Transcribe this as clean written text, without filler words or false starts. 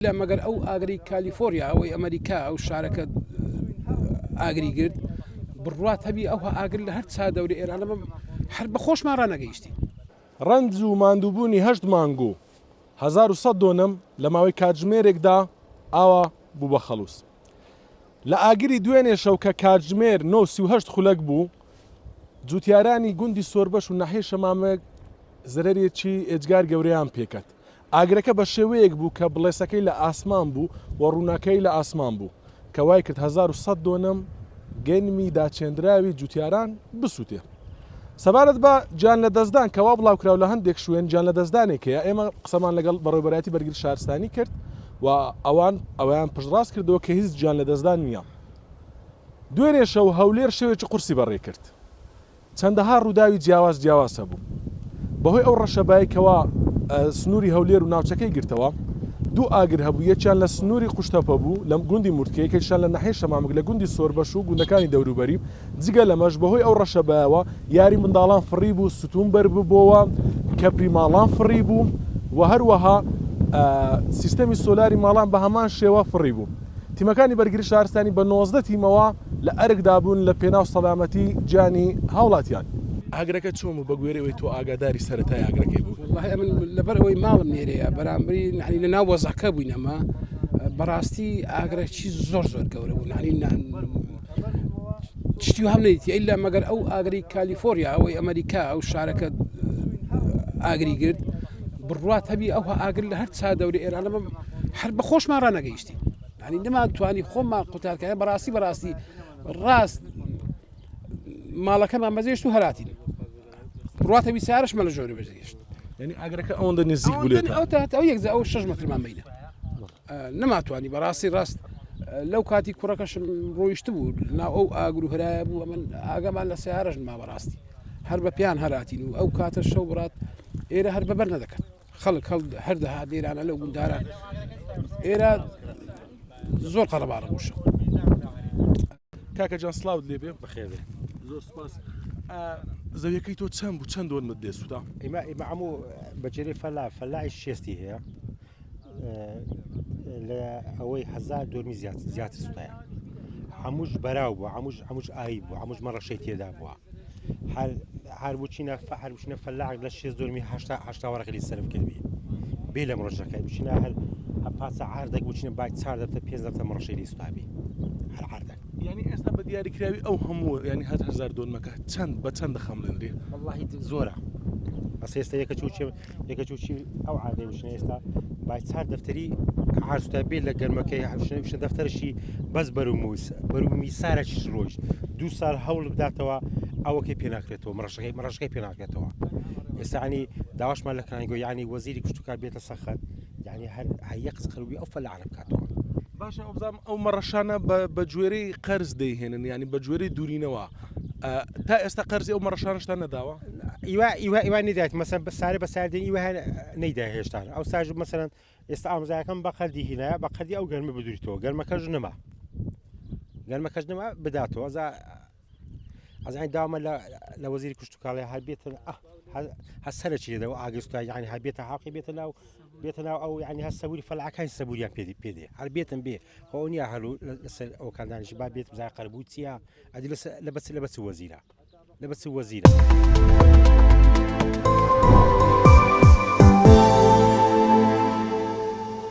لا مەگەر ئەو ئاگری کالیفۆریا ئەوەی ئەمریکا ئەو شارەکە ئاگری گرت بڕوات هەبی ئەو ئاگر لە هەر چا دەوری ئێرانە هەر بە خۆشمان ڕانەگەیشتی. ڕەنج و ماندووبوونی 8 مانگو 1100 دۆنم لە ماوەی کاتژمێرێکدا ئاوا بوو بە خەڵوس. لە ئاگری دوێنێ شەو کە کاتژمێر 9:38 خولەک بوو، جوتیارانی گوندی سۆربەش و ناحیە شەمامەک زەرەرێکی ئێجگار گەورەیان پێکەت. ئاگرەکە بە شێوەیەک بوو کە بڵێسەکەی لە ئاسمان بوو و ڕووناکەی لە ئاسمان بوو کە وای کرد 1100 دۆنم گەنمی داچێنراوی جوتیاران بسووتێ. سەبارەت بە جان لە دەستدان کەوا بڵاوکراو لە هەندێک شوێن جان لە دەستدانێکەیە ئێمە قسەمان لەگەڵ بەڕێوەبەرەتی بەرگری شارستانی کرد و ئەویان پشتڕاست کردەوە کە هیچ جان لە دەستدان نییە. دوێنێ شەو هەولێر شەوێکی قورسی بەڕێ کرد. چەندەها ڕووداوی جیاوازە بوو. بەهۆی ئەو ڕەشەبایەکەوە سنووری هەولێر و ناوچەکەی گرتەوە، دوو ئاگر هەبوو، یەکیان لە سنووری قوشتەپە بوو لە گوندی مورتکە، یەکێکیان لە ناحیە شەمامک لە گوندی سۆربەش و گوندەکانی دەوروبەری. جگە لەمەش بەهۆی ئەو ڕەشەبایەوە یاری منداڵان فڕی بوو، ستون بەرببووەوە، کەپری ماڵان فڕی بوو و هەروەها سیستەمی سۆلاری ماڵان بە هەمان شێوە فڕی بوو. تیمەکانی بەرگری شارستانی بە 19 تیمەوە لە ئەرکدا بوون لە پێناو سەلامەتی جانی هاوڵاتیان. ئاگرەکە چۆم و بە گوێرەوەی تۆ ئاگاداری سەرەتای ئاگرەکەی بوو؟ والله من لەبەر ئەوەی ماڵم نێرەیە بەرامبری لە ناو وەزەکە بووین ئەمە بەڕاستی ئاگرێکی زۆر گەورە بوو، شتی هەم نەیتی ئیلا مەگەر ئەو ئاگری کالیفۆریا ئەوەی ئەمریکا ئەو شارەکە ئاگری گرت بڕوات هەبی ئەو ئاگر لە هەر چا دەوری ئێرانە هەر بە خۆشمان ڕانەگەیشتی. نەمانتوانی خۆمان قوتارکردن بەڕاستی ڕاست ماڵەکەمان بەجێشت و هەراتین بڕاتە بیسارشمە لە ژۆری بەجێگەشت. یعنی ئاگرەکە ئەوەندە نزیک بوو ئەو یەک ئەو 6 مەترمان بینە نەماتوانی بەڕاستی ڕاست لەو کاتی کوڕەکەشم ڕۆیشت بوو ناو ئەو ئاگر و هەرایە بوو ئەمن ئاگەمان لە سیارەژن ما بەڕاستی هەر بە پیان هەراتین و ئەو کاتە شەو بڕات ئێرە هەر بەبەر نەدەکەن خەڵک هەردەها دێرانە لەو گونداران ئێرە زۆر قەڵەباڵە بووشە. کاکە جان سلااوت لێبێ بەخێرێ زۆر سپاس. زەویەکەی تۆ چەند بوو چەند دۆنمت دێسووتا؟ ئێمە هەموو بەجێری فەلای شێستی هەیە لە ئەوەی 1000 دۆرمی زیاتر سوتایە هەمووش بەراو بووە هەمووش ئایی بوو هەمووش مەڕەشەی تێدا بووە هەر بچینە فەلاق لە 6 دۆرمی 8 وەرەقی سەرف کردبی بێ لەم ڕۆژەکەی بچینە هەر پاسە عاردێک بچینە بای 4 5 مەڕەشەی سوتابی هەر عاردێک. یعنی ئێستا بە دیاریکراوی ئەو هەموو ینی 1000 دۆنمەکە چەند بە چەند دەخەمڵێنرێ؟ واللهی زۆرە بەس ئێستا یەکە چوچی ئەو عادەی بچینە ئێستا بای 4 دەفتەری عارسوتا بێت لە گەرمەکەی هەشە دەفتەرشی بەس بەرومی سارەکیش ڕۆیشت 2 سال هەوڵ بداتەوە ئەوەکەی پێناکرێتەوە مەڕەشەکەی پێناکرێتەوە. ئێستا ینی داواشمان لە کانگۆ ینی وەزیری کوشتتوکار بێتە سەخت ینی هەر یەک قسەروی ئەو فەلاعە بکاتەوە. باشە ئەوزام ئەو مەڕەشانە بە گوێرەی قەرز دەیهێنن ینی بە گوێرەی دوورینەوە تا ئێستا قەرزی ئەو مەڕەشانشتا نەداوە؟ ئیوان نەدایێت مەسەن بە سارێ بە ساردێنی ئیوە نەیدا هێشتان ئەو ساژ مەسەرەن ئێستا ئامۆزایەکەم بە قەردی هینایە بە قەردی ئەو گەرمە بدوریتەوە گەرمەکەش نەما بداتەوە ئەزانی داوامە لە وەزیری کوشتتوکاڵی هەر بێتن هەسەرەکی لێدەوە ئاگەستا یعنی هەر بێتە حاقی بێتە ناو ئەو ینی هە سەبووری فەلاعەکانی سەبووریان پێدێ هەر بێتن بێ خۆ نییە هەلوو لەسەر ئەو کاندانیش با بێت بزای قەربوو چییە ئەدی لە بەچ وەزیرە.